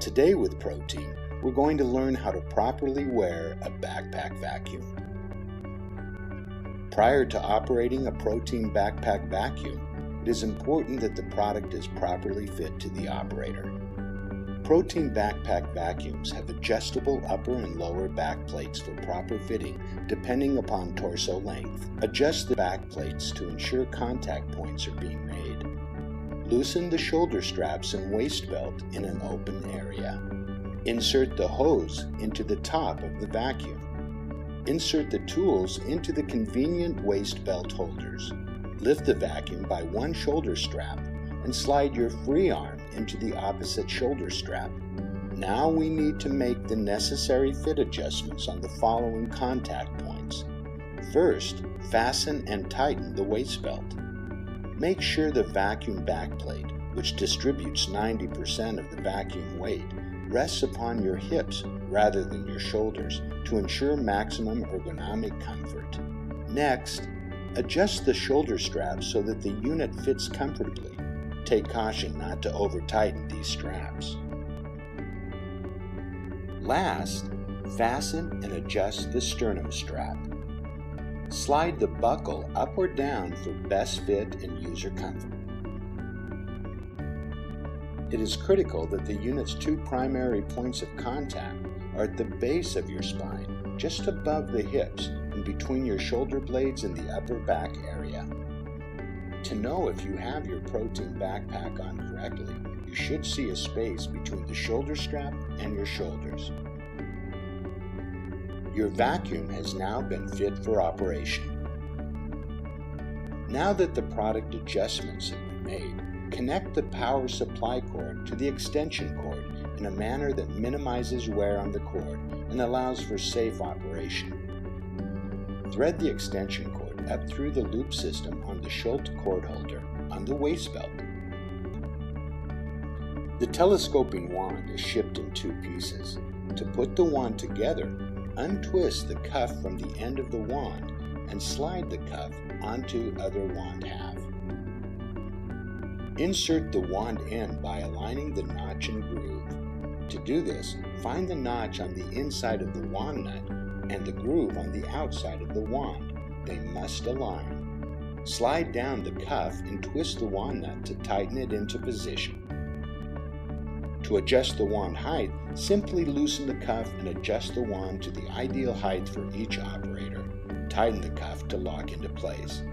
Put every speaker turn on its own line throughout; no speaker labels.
Today with ProTeam, we're going to learn how to properly wear a backpack vacuum. Prior to operating a ProTeam backpack vacuum, it is important that the product is properly fit to the operator. ProTeam backpack vacuums have adjustable upper and lower back plates for proper fitting depending upon torso length. Adjust the back plates to ensure contact points are being made. Loosen the shoulder straps and waist belt in an open area. Insert the hose into the top of the vacuum. Insert the tools into the convenient waist belt holders. Lift the vacuum by one shoulder strap and slide your free arm into the opposite shoulder strap. Now we need to make the necessary fit adjustments on the following contact points. First, fasten and tighten the waist belt. Make sure the vacuum backplate, which distributes 90% of the vacuum weight, rests upon your hips rather than your shoulders to ensure maximum ergonomic comfort. Next, adjust the shoulder straps so that the unit fits comfortably. Take caution not to over-tighten these straps. Last, fasten and adjust the sternum strap. Slide the buckle up or down for best fit and user comfort. It is critical that the unit's two primary points of contact are at the base of your spine, just above the hips and between your shoulder blades and the upper back area. To know if you have your ProTeam backpack on correctly, you should see a space between the shoulder strap and your shoulders. Your vacuum has now been fit for operation. Now that the product adjustments have been made, connect the power supply cord to the extension cord in a manner that minimizes wear on the cord and allows for safe operation. Thread the extension cord up through the loop system on the Schultz cord holder on the waist belt. The telescoping wand is shipped in two pieces. To put the wand together, untwist the cuff from the end of the wand and slide the cuff onto other wand half. Insert the wand end by aligning the notch and groove. To do this, find the notch on the inside of the wand nut and the groove on the outside of the wand. They must align. Slide down the cuff and twist the wand nut to tighten it into position. To adjust the wand height, simply loosen the cuff and adjust the wand to the ideal height for each operator. Tighten the cuff to lock into place.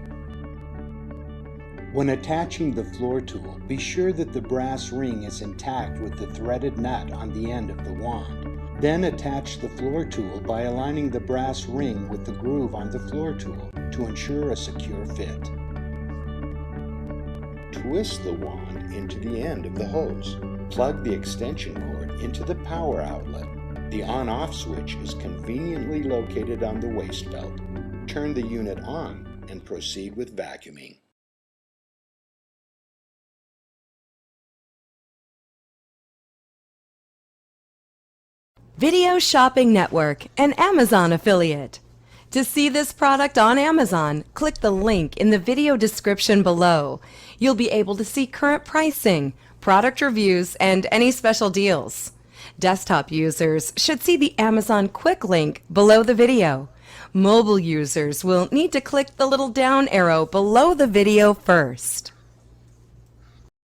When attaching the floor tool, be sure that the brass ring is intact with the threaded nut on the end of the wand. Then attach the floor tool by aligning the brass ring with the groove on the floor tool to ensure a secure fit. Twist the wand into the end of the hose. Plug the extension cord into the power outlet. The on-off switch is conveniently located on the waist belt. Turn the unit on and proceed with vacuuming.
Video Shopping Network, an Amazon affiliate. To see this product on Amazon, click the link in the video description below. You'll be able to see current pricing, product reviews, and any special deals. Desktop users should see the Amazon quick link below the video. Mobile users will need to click the little down arrow below the video first.